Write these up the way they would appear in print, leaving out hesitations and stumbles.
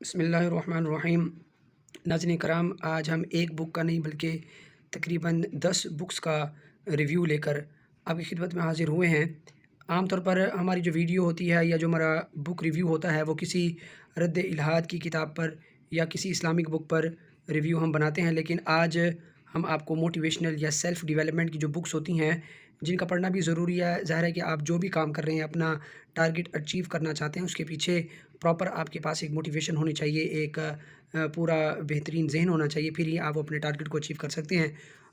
بسم اللہ الرحمن الرحیم۔ ناظرین کرام، آج ہم ایک بک کا نہیں بلکہ تقریباً 10 بکس کا ریویو لے کر آپ کی خدمت میں حاضر ہوئے ہیں۔ عام طور پر ہماری جو ویڈیو ہوتی ہے یا جو ہمارا بک ریویو ہوتا ہے وہ کسی رد الحاد کی کتاب پر یا کسی اسلامک بک پر ریویو ہم بناتے ہیں، لیکن آج ہم آپ کو موٹیویشنل یا سیلف ڈیولپمنٹ کی جو بکس ہوتی ہیں جن کا پڑھنا بھی ضروری ہے۔ ظاہر ہے کہ آپ جو بھی کام کر رہے ہیں، اپنا ٹارگٹ اچیو کرنا چاہتے ہیں، اس کے پیچھے پراپر آپ کے پاس ایک موٹیویشن ہونی چاہیے، ایک پورا بہترین ذہن ہونا چاہیے، پھر ہی آپ اپنے ٹارگٹ کو اچیو کر سکتے ہیں۔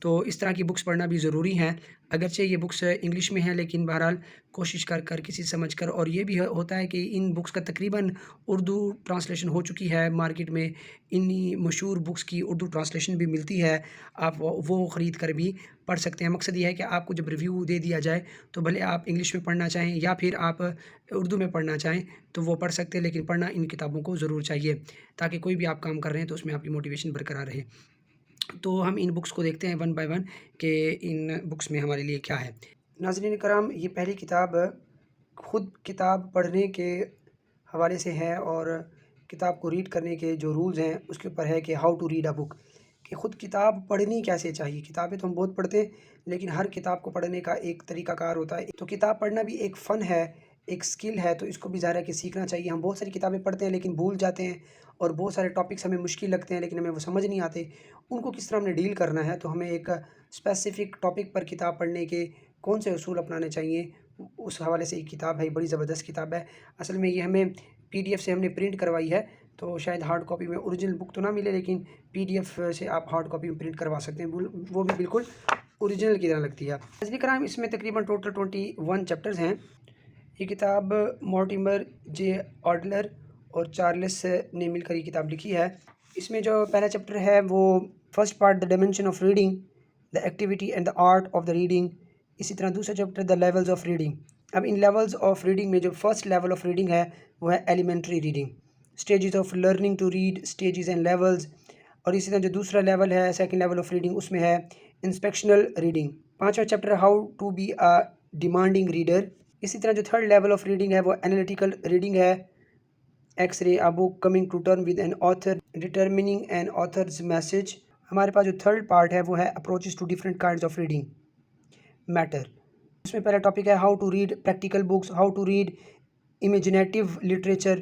تو اس طرح کی بکس پڑھنا بھی ضروری ہیں، اگرچہ یہ بکس انگلش میں ہیں لیکن بہرحال کوشش کر کسی سمجھ کر، اور یہ بھی ہوتا ہے کہ ان بکس کا تقریباً اردو ٹرانسلیشن ہو چکی ہے مارکیٹ میں، انہی مشہور بکس کی اردو ٹرانسلیشن بھی ملتی ہے، آپ وہ خرید کر بھی پڑھ سکتے ہیں۔ مقصد یہ ہے کہ آپ کو جب ریویو دے دیا جائے تو بھلے آپ انگلش میں پڑھنا چاہیں یا پھر آپ اردو میں پڑھنا چاہیں تو وہ پڑھ سکتے ہیں، لیکن پڑھنا ان کتابوں کو ضرور چاہیے تاکہ کوئی بھی آپ کام کر رہے ہیں تو اس میں آپ کی موٹیویشن برقرار رہے۔ تو ہم ان بکس کو دیکھتے ہیں ون بائی ون کہ ان بکس میں ہمارے لیے کیا ہے۔ ناظرین کرام، یہ پہلی کتاب خود کتاب پڑھنے کے حوالے سے ہے، اور کتاب کو ریڈ کرنے کے جو رولز ہیں اس کے اوپر ہے کہ ہاؤ ٹو ریڈ اے بک، کہ خود کتاب پڑھنی کیسے چاہیے۔ کتابیں تو ہم بہت پڑھتے ہیں لیکن ہر کتاب کو پڑھنے کا ایک طریقہ کار ہوتا ہے۔ تو کتاب پڑھنا بھی ایک فن ہے، ایک سکل ہے، تو اس کو بھی ظاہر ہے کہ سیکھنا چاہیے۔ ہم بہت ساری کتابیں پڑھتے ہیں لیکن بھول جاتے ہیں، اور بہت سارے ٹاپکس ہمیں مشکل لگتے ہیں لیکن ہمیں وہ سمجھ نہیں آتے، ان کو کس طرح ہم نے ڈیل کرنا ہے۔ تو ہمیں ایک اسپیسیفک ٹاپک پر کتاب پڑھنے کے کون سے اصول اپنانے چاہیے، اس حوالے سے ایک کتاب ہے، بڑی زبردست کتاب ہے۔ اصل میں یہ ہمیں PDF سے ہم نے پرنٹ کروائی ہے، تو شاید ہارڈ کاپی میں اوریجنل بک تو نہ ملے، لیکن PDF سے آپ ہارڈ کاپی میں پرنٹ کروا سکتے ہیں، وہ بھی بالکل اوریجنل کی طرح لگتی ہے۔ ناظرین کرام، اس میں تقریباً ٹوٹل 21 چیپٹرز ہیں۔ یہ کتاب مورٹیمر جے آڈلر اور چارلس نے مل کر یہ کتاب لکھی ہے۔ اس میں جو پہلا چیپٹر ہے وہ first part, the dimension of reading, the activity and the art of the reading. اسی طرح دوسرا chapter the levels of reading. اب ان لیولز آف ریڈنگ میں جو فرسٹ لیول آف ریڈنگ ہے وہ ہے elementary reading, stages of learning to read, stages and levels. اور اسی طرح جو دوسرا لیول ہے، سیکنڈ لیول آف ریڈنگ، اس میں ہے انسپیکشنل ریڈنگ۔ پانچواں chapter how to be a demanding reader. اسی طرح جو تھرڈ لیول آف ریڈنگ ہے وہ انالیٹیکل ریڈنگ ہے، X ray a book, coming to term with an author, determining an author's message. ہمارے پاس جو تھرڈ پارٹ ہے وہ ہے approaches to different kinds of reading matter. اس میں پہلا ٹاپک ہے how to read practical books, how to read imaginative literature,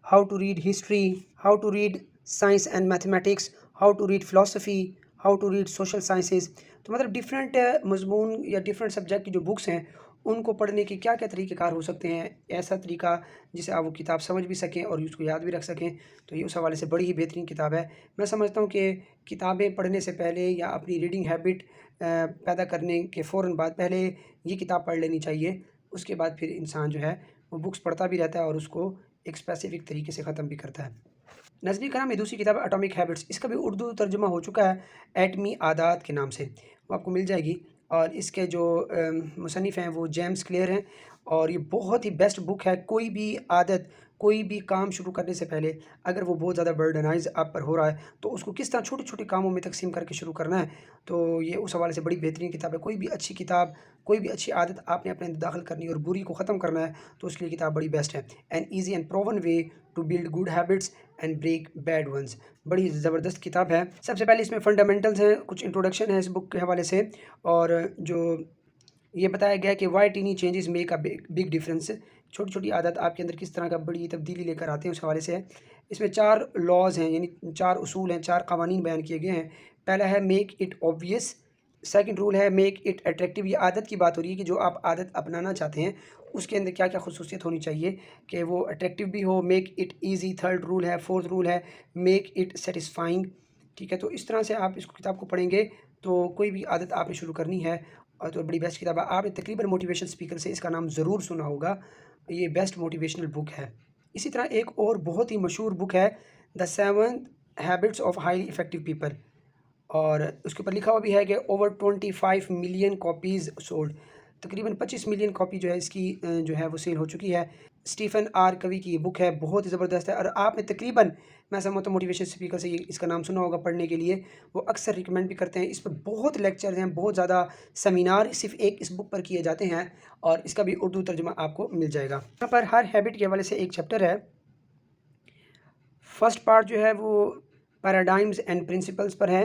how to read history, how to read science and mathematics, how to read philosophy, how to read social sciences. تو مطلب different مضمون یا different subject کی جو books ہیں ان کو پڑھنے کے کیا کیا طریقہ کار ہو سکتے ہیں، ایسا طریقہ جسے آپ وہ کتاب سمجھ بھی سکیں اور اس کو یاد بھی رکھ سکیں، تو یہ اس حوالے سے بڑی ہی بہترین کتاب ہے۔ میں سمجھتا ہوں کہ کتابیں پڑھنے سے پہلے یا اپنی ریڈنگ ہیبٹ پیدا کرنے کے فوراً بعد پہلے یہ کتاب پڑھ لینی چاہیے، اس کے بعد پھر انسان جو ہے وہ بکس پڑھتا بھی رہتا ہے اور اس کو ایک اسپیسیفک طریقے سے ختم بھی کرتا ہے۔ ناظرین کرام، یہ دوسری کتاب اٹامک ہیبٹس، اس کا بھی اردو ترجمہ ہو چکا ہے ایٹمی عادات کے نام سے، وہ آپ کو مل جائے گی، اور اس کے جو مصنف ہیں وہ جیمز کلیئر ہیں، اور یہ بہت ہی بیسٹ بک ہے۔ کوئی بھی عادت، کوئی بھی کام شروع کرنے سے پہلے اگر وہ بہت زیادہ برڈنائز آپ پر ہو رہا ہے تو اس کو کس طرح چھوٹے چھوٹے کاموں میں تقسیم کر کے شروع کرنا ہے، تو یہ اس حوالے سے بڑی بہترین کتاب ہے۔ کوئی بھی اچھی کتاب، کوئی بھی اچھی عادت آپ نے اپنے اندر داخل کرنی اور بری کو ختم کرنا ہے تو اس کے لیے کتاب بڑی بیسٹ ہے۔ An easy and proven way to build good habits and break bad ones, بڑی زبردست کتاب ہے۔ سب سے پہلے اس میں فنڈامنٹلز ہیں، کچھ انٹروڈکشن ہے اس بک کے حوالے سے، اور جو یہ بتایا گیا ہے کہ why tiny changes make a big difference, چھوٹی چھوٹی عادت آپ کے اندر کس طرح کا بڑی تبدیلی لے کر آتے ہیں، اس حوالے سے ہے۔ اس میں 4 لاز ہیں، یعنی 4 اصول ہیں، 4 قوانین بیان کیے گئے ہیں۔ پہلا ہے میک اٹ اوبویس، سیکنڈ رول ہے میک اٹ اٹریکٹیو، یہ عادت کی بات ہو رہی ہے کہ جو آپ عادت اپنانا چاہتے ہیں اس کے اندر کیا کیا خصوصیت ہونی چاہیے کہ وہ اٹریکٹیو بھی ہو۔ Make it easy third rule ہے، فورتھ رول ہے میک اٹ سیٹسفائنگ، ٹھیک ہے۔ تو اس طرح سے آپ اس کتاب کو پڑھیں گے تو کوئی بھی عادت آپ نے شروع کرنی ہے، اور تو بڑی بیسٹ کتاب ہے۔ آپ نے تقریباً موٹیویشن اسپیکر سے اس کا نام ضرور سنا ہوگا، یہ بیسٹ موٹیویشنل بک ہے۔ اسی طرح ایک اور بہت ہی مشہور بک ہے دا 7 habits of highly effective people, اور اس کے اوپر لکھا ہوا بھی ہے کہ اوور 25 ملین کاپیز سولڈ، تقریباً 25 ملین کاپی جو ہے اس کی جو ہے وہ سیل ہو چکی ہے۔ اسٹیفن آر کوی کی یہ بک ہے، بہت ہی زبردست ہے، اور آپ نے تقریباً، میں سمجھتا ہوں موٹیویشن اسپیکر سے اس کا نام سنا ہوگا پڑھنے کے لیے، وہ اکثر ریکمینڈ بھی کرتے ہیں۔ اس پر بہت لیکچرز ہیں، بہت زیادہ سیمینار صرف ایک اس بک پر کیے جاتے ہیں، اور اس کا بھی اردو ترجمہ آپ کو مل جائے گا۔ یہاں پر ہر ہیبٹ کے حوالے سے ایک چیپٹر ہے، فرسٹ پارٹ جو ہے وہ پیراڈائمز اینڈ پرنسپلس پر ہے،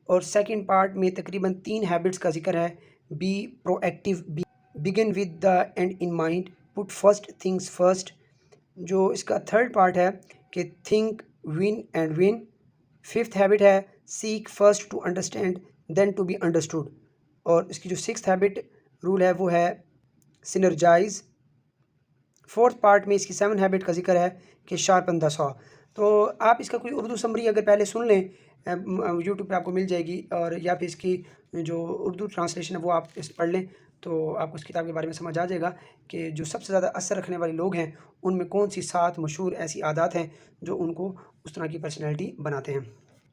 اور سیکنڈ پارٹ میں تقریباً 3 ہیبٹس کا ذکر ہے. Be proactive, begin with the end in mind, put first things first. جو اس کا تھرڈ پارٹ ہے کہ think, win and win. Fifth habit ہے seek first to understand then to be understood. اور اس کی جو سکس ہیبٹ رول ہے وہ ہے سنرجائز. فورتھ پارٹ میں اس کی 7 ہیبٹ کا ذکر ہے کہ شارپن دا سا. تو آپ اس کا کوئی اردو سمری اگر پہلے سن لیں، یوٹیوب پہ آپ کو مل جائے گی، اور یا پھر اس کی جو اردو ٹرانسلیشن ہے وہ آپ اس پڑھ لیں تو آپ کو اس کتاب کے بارے میں سمجھ آ جائے گا کہ جو سب سے زیادہ اثر رکھنے والے لوگ ہیں ان میں کون سی 7 مشہور ایسی عادات ہیں جو ان کو اس طرح کی پرسنالٹی بناتے ہیں.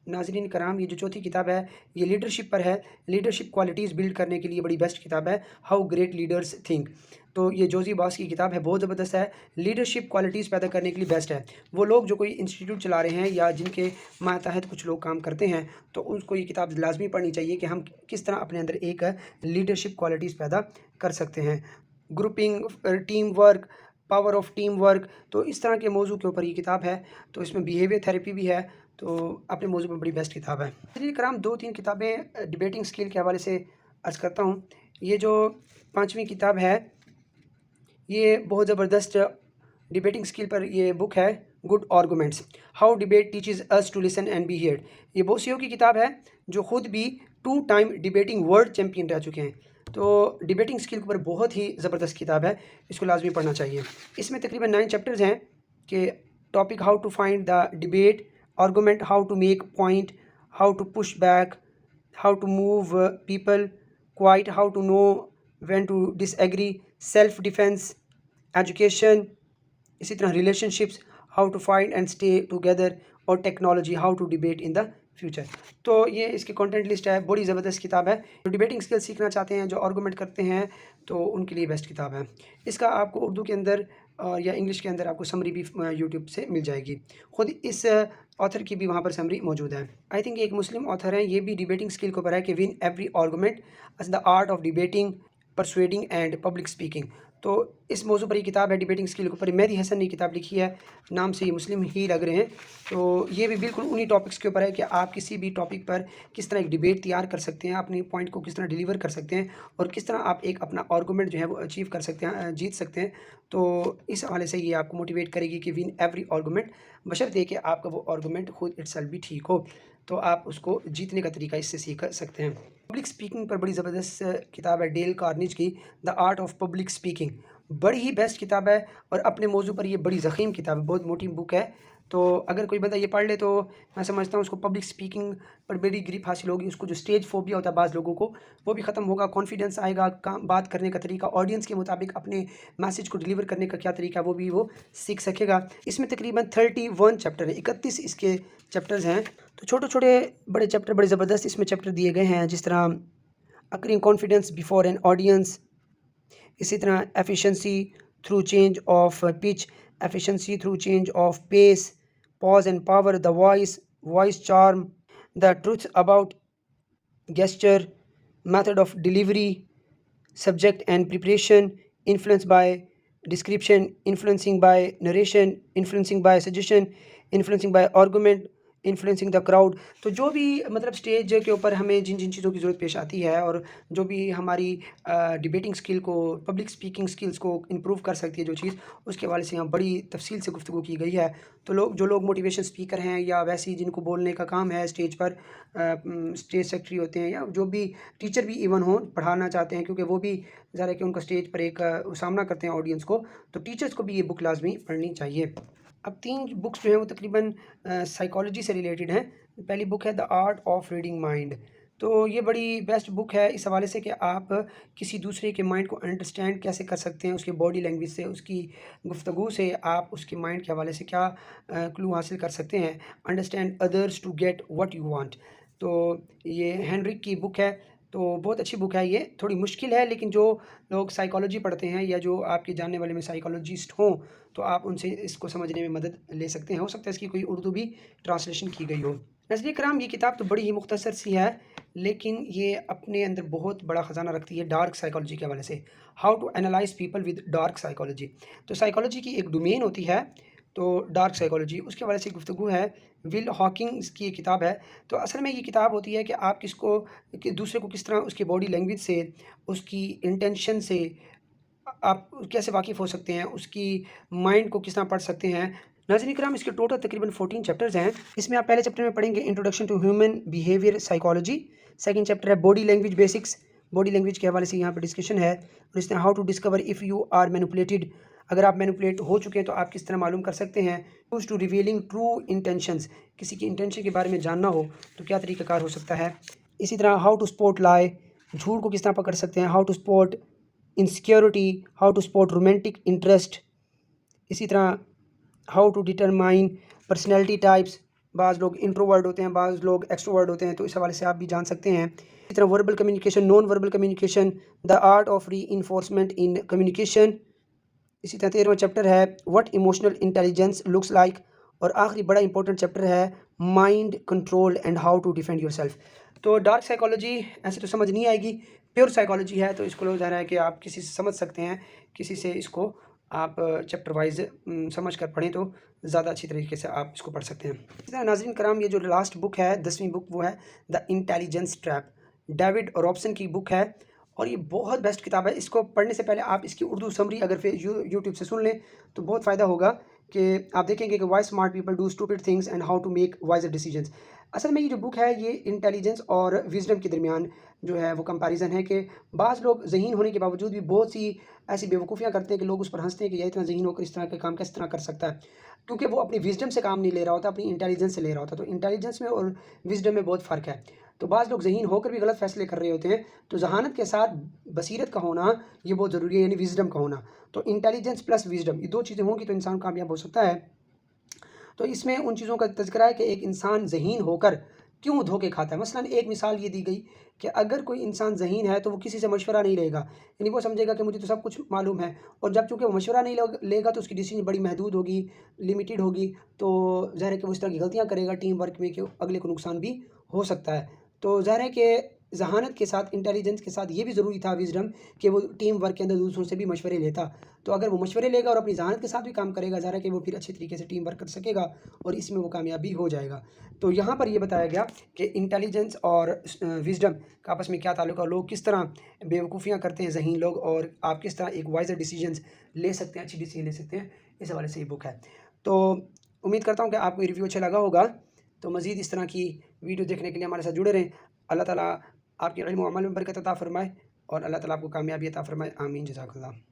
ناظرین کرام، یہ جو چوتھی کتاب ہے یہ لیڈرشپ پر ہے. لیڈرشپ کوالٹیز بلڈ کرنے کے لیے بڑی بیسٹ کتاب ہے، ہاؤ گریٹ لیڈرز تھنک. تو یہ جوزی باس کی کتاب ہے، بہت زبردست ہے. لیڈرشپ کوالٹیز پیدا کرنے کے لیے بیسٹ ہے. وہ لوگ جو کوئی انسٹیٹیوٹ چلا رہے ہیں یا جن کے ماتحت کچھ لوگ کام کرتے ہیں تو ان کو یہ کتاب لازمی پڑھنی چاہیے کہ ہم کس طرح اپنے اندر ایک لیڈرشپ کوالٹیز پیدا کر سکتے ہیں. Grouping, team work, power of team work, تو اس طرح کے موضوع کے اوپر یہ کتاب ہے. تو اس میں بیہیویئر تھیراپی بھی ہے، تو اپنے موضوع میں بڑی بیسٹ کتاب ہے. چلیے کرام، 2-3 کتابیں ڈیبیٹنگ سکل کے حوالے سے عرض کرتا ہوں. یہ جو 5ویں کتاب ہے یہ بہت زبردست ڈیبیٹنگ سکل پر یہ بک ہے، good arguments, how debate teaches us to listen and be heard. یہ بوسیو کی کتاب ہے جو خود بھی 2 ٹائم ڈیبیٹنگ ورلڈ چیمپئن رہ چکے ہیں. تو ڈیبیٹنگ سکل کے اوپر بہت ہی زبردست کتاب ہے، اس کو لازمی پڑھنا چاہیے. اس میں تقریباً 9 چیپٹرز ہیں کہ topic how to find the debate, argument how to make point, how to push back, how to move people quiet, how to know when to disagree, self defence, education, اسی طرح relationships, how to find and stay together, اور technology, how to debate in the future. تو یہ اس کی content list ہے، بڑی زبردست کتاب ہے. جو ڈیبیٹنگ اسکل سیکھنا چاہتے ہیں، جو آرگومنٹ کرتے ہیں، تو ان کے لیے بیسٹ کتاب ہے. اس کا آپ کو اردو کے اندر یا انگلش کے اندر آپ کو سمری بھی یوٹیوب سے مل جائے گی. خود اس آتھر کی بھی وہاں پر سمری موجود ہے. آئی تھنک ایک مسلم آتھر ہیں، یہ بھی ڈیبیٹنگ اسکل کو اوپر ہے کہ one every argument is the art of debating, persuading and public speaking. تو اس موضوع پر یہ کتاب ہے ڈیبیٹنگ اسکل کے اوپر. مہدی حسن نے یہ کتاب لکھی ہے، نام سے یہ مسلم ہی لگ رہے ہیں. تو یہ بھی بالکل انہی ٹاپکس کے اوپر ہے کہ آپ کسی بھی ٹاپک پر کس طرح ایک ڈیبیٹ تیار کر سکتے ہیں، اپنی پوائنٹ کو کس طرح ڈیلیور کر سکتے ہیں، اور کس طرح آپ ایک اپنا آرگومنٹ جو ہے وہ اچیو کر سکتے ہیں، جیت سکتے ہیں. تو اس حوالے سے یہ آپ کو موٹیویٹ کرے گی کہ ون ایوری آرگومنٹ، بشرطے کہ آپ کا وہ آرگومنٹ خود اٹ سیلف بھی ٹھیک ہو، تو آپ اس کو جیتنے کا طریقہ اس سے سیکھ سکتے ہیں. پبلک اسپیکنگ پر بڑی زبردست کتاب ہے ڈیل کارنیج کی، دا آرٹ آف پبلک اسپیکنگ. بڑی ہی بیسٹ کتاب ہے، اور اپنے موضوع پر یہ بڑی ضخیم کتاب ہے، بہت موٹی بک ہے. تو اگر کوئی بندہ یہ پڑھ لے تو میں سمجھتا ہوں اس کو پبلک اسپیکنگ پر بڑی گریپ حاصل ہوگی. اس کو جو اسٹیج فوبیا ہوتا ہے بعض لوگوں کو وہ بھی ختم ہوگا، کانفیڈنس آئے گا، بات کرنے کا طریقہ، آڈینس کے مطابق اپنے میسیج کو ڈیلیور کرنے کا کیا طریقہ ہے وہ بھی وہ سیکھ سکے گا. اس میں تقریباً 31 چیپٹر ہیں، 31 اس کے چیپٹرز ہیں. تو چھوٹے چھوٹے بڑے چیپٹر بڑے زبردست اس میں چیپٹر دیے گئے ہیں، جس طرح acquiring confidence before an audience, اسی طرح efficiency through change of pitch, efficiency through change of pace, pause and power, the voice charm, the truth about gesture, method of delivery, subject and preparation, influence by description, influencing by narration, influencing by suggestion, influencing by argument, influencing the crowd. تو جو بھی مطلب stage کے اوپر ہمیں جن جن چیزوں کی ضرورت پیش آتی ہے، اور جو بھی ہماری ڈیبیٹنگ اسکل کو، پبلک اسپیکنگ اسکلس کو امپروو کر سکتی ہے جو چیز، اس کے حوالے سے یہاں بڑی تفصیل سے گفتگو کی گئی ہے. تو جو لوگ موٹیویشن اسپیکر ہیں، یا ویسے جن کو بولنے کا کام ہے اسٹیج پر، اسٹیج سیکرٹری ہوتے ہیں، یا جو بھی ٹیچر بھی ایون ہوں، پڑھانا چاہتے ہیں، کیونکہ وہ بھی ظاہر ہے کہ ان کا اسٹیج پر ایک سامنا کرتے ہیں آڈینس کو، تو ٹیچرس کو بھی یہ بک لازمی پڑھنی چاہیے. اب 3 بکس جو ہیں وہ تقریباً سائیکالوجی سے ریلیٹڈ ہیں. پہلی بک ہے دا آرٹ آف ریڈنگ مائنڈ. تو یہ بڑی بیسٹ بک ہے اس حوالے سے کہ آپ کسی دوسرے کے مائنڈ کو انڈرسٹینڈ کیسے کر سکتے ہیں، اس کے باڈی لینگویج سے، اس کی گفتگو سے آپ اس کے مائنڈ کے حوالے سے کیا کلو حاصل کر سکتے ہیں. Understand others to get what you want. تو یہ ہینڈرک کی بک ہے، تو بہت اچھی بک ہے. یہ تھوڑی مشکل ہے، لیکن جو لوگ سائیکالوجی پڑھتے ہیں یا جو آپ کے جاننے والے میں سائیکالوجسٹ ہوں تو آپ ان سے اس کو سمجھنے میں مدد لے سکتے ہیں. ہو سکتا ہے اس کی کوئی اردو بھی ٹرانسلیشن کی گئی ہو. ناظرین کرام، یہ کتاب تو بڑی ہی مختصر سی ہے، لیکن یہ اپنے اندر بہت بڑا خزانہ رکھتی ہے ڈارک سائیکالوجی کے حوالے سے. How to analyse people with dark psychology. تو سائیکالوجی کی ایک ڈومین ہوتی ہے، تو ڈارک سائیکالوجی اس کے حوالے سے گفتگو ہے. ول ہاکنگس کی یہ کتاب ہے. تو اصل میں یہ کتاب ہوتی ہے کہ آپ کہ دوسرے کو کس طرح اس کی باڈی لینگویج سے، اس کی انٹینشن سے آپ کیسے واقف ہو سکتے ہیں، اس کی مائنڈ کو کس طرح پڑھ سکتے ہیں. ناظرین کرام اس کے ٹوٹل تقریباً 14 چیپٹرز ہیں. اس میں آپ پہلے چیپٹر میں پڑھیں گے introduction to human behaviour psychology. Second chapter ہے body language basics. Body language کے حوالے سے یہاں پہ ڈسکشن ہے. اور اس طرح how to discover if you are manipulated, اگر آپ مینوپولیٹ ہو چکے ہیں تو آپ کس طرح معلوم کر سکتے ہیں. Use to revealing true intentions, کسی کی انٹینشن کے بارے میں جاننا ہو تو کیا طریقہ کار ہو سکتا ہے. اسی طرح ہاؤ ٹو اسپوٹ لائی، جھوٹ کو کس طرح پکڑ سکتے ہیں. How to spot insecurity, how to spot romantic interest. اسی طرح how to determine personality types, بعض لوگ انٹروورڈ ہوتے ہیں، بعض لوگ ایکسٹروورڈ ہوتے ہیں، تو اس حوالے سے آپ بھی جان سکتے ہیں. اسی طرح verbal communication, non verbal communication, the art of reinforcement in communication. اسی طرح 13واں چیپٹر ہے what emotional intelligence looks like. اور آخری بڑا امپورٹنٹ چیپٹر ہے mind control and how to defend yourself. تو ڈارک سائیکالوجی ایسے تو سمجھ نہیں آئے گی، پیور سائیکالوجی ہے، تو اس کو لوگ ظاہر ہے کہ آپ کسی سے سمجھ سکتے ہیں، کسی سے اس کو آپ چیپٹر وائز سمجھ کر پڑھیں تو زیادہ اچھی طریقے سے آپ اس کو پڑھ سکتے ہیں. اسی طرح ناظرین کرام یہ جو لاسٹ بک ہے 10ویں بک وہ ہے the intelligence trap. David Raphson کی بک ہے اور یہ بہت بیسٹ کتاب ہے. اس کو پڑھنے سے پہلے آپ اس کی اردو سمری اگر پھر یوٹیوب سے سن لیں تو بہت فائدہ ہوگا کہ آپ دیکھیں گے کہ why smart people do stupid things and how to make wiser decisions. اصل میں یہ جو بک ہے یہ انٹیلیجنس اور وزڈم کے درمیان جو ہے وہ کمپیریزن ہے کہ بعض لوگ ذہین ہونے کے باوجود بھی بہت سی ایسی بیوقوفیاں کرتے ہیں کہ لوگ اس پر ہنستے ہیں کہ یہ اتنا ذہین ہو کر اس طرح کا کام کس طرح کر سکتا ہے، کیونکہ وہ اپنی وزڈم سے کام نہیں لے رہا ہوتا، اپنی انٹیلیجنس سے لے رہا ہوتا. تو انٹیلیجنس میں اور وزڈم میں بہت فرق ہے. تو بعض لوگ ذہین ہو کر بھی غلط فیصلے کر رہے ہوتے ہیں. تو ذہانت کے ساتھ بصیرت کا ہونا یہ بہت ضروری ہے، یعنی وزڈم کا ہونا. تو انٹیلیجنس پلس وزڈم یہ دو چیزیں ہوں گی تو انسان کامیاب ہو سکتا ہے. تو اس میں ان چیزوں کا تذکرہ ہے کہ ایک انسان ذہین ہو کر کیوں دھوکے کھاتا ہے. مثلا ایک مثال یہ دی گئی کہ اگر کوئی انسان ذہین ہے تو وہ کسی سے مشورہ نہیں لے گا، یعنی وہ سمجھے گا کہ مجھے تو سب کچھ معلوم ہے. اور جب چونکہ وہ مشورہ نہیں لے گا تو اس کی ڈیسیجن بڑی محدود ہوگی، لمیٹیڈ ہوگی. تو ظاہر ہے کہ وہ اس طرح کی غلطیاں کرے گا ٹیم ورک میں کہ اگلے کو نقصان بھی ہو سکتا ہے. تو ظاہر ہے کہ ذہانت کے ساتھ انٹیلیجنس کے ساتھ یہ بھی ضروری تھا وزڈم کہ وہ ٹیم ورک کے اندر دوسروں سے بھی مشورے لیتا. تو اگر وہ مشورے لے گا اور اپنی ذہانت کے ساتھ بھی کام کرے گا ظاہر ہے کہ وہ پھر اچھے طریقے سے ٹیم ورک کر سکے گا اور اس میں وہ کامیاب بھی ہو جائے گا. تو یہاں پر یہ بتایا گیا کہ انٹیلیجنس اور وزڈم کا آپس میں کیا تعلق ہے، لوگ کس طرح بیوقوفیاں کرتے ہیں ذہین لوگ، اور آپ کس طرح ایک وائزر ڈیسیجنز لے سکتے ہیں، اچھی ڈیسیجن لے سکتے ہیں. اس حوالے سے یہ بک ہے. تو امید کرتا ہوں کہ آپ کو یہ ریویو اچھا لگا ہوگا. تو مزید اس طرح کی ویڈیو دیکھنے کے لیے ہمارے ساتھ جڑے رہیں. اللہ تعالیٰ آپ کے علم و عمل میں برکت عطا فرمائے اور اللہ تعالیٰ آپ کو کامیابی عطا فرمائے. آمین. جزاک اللہ.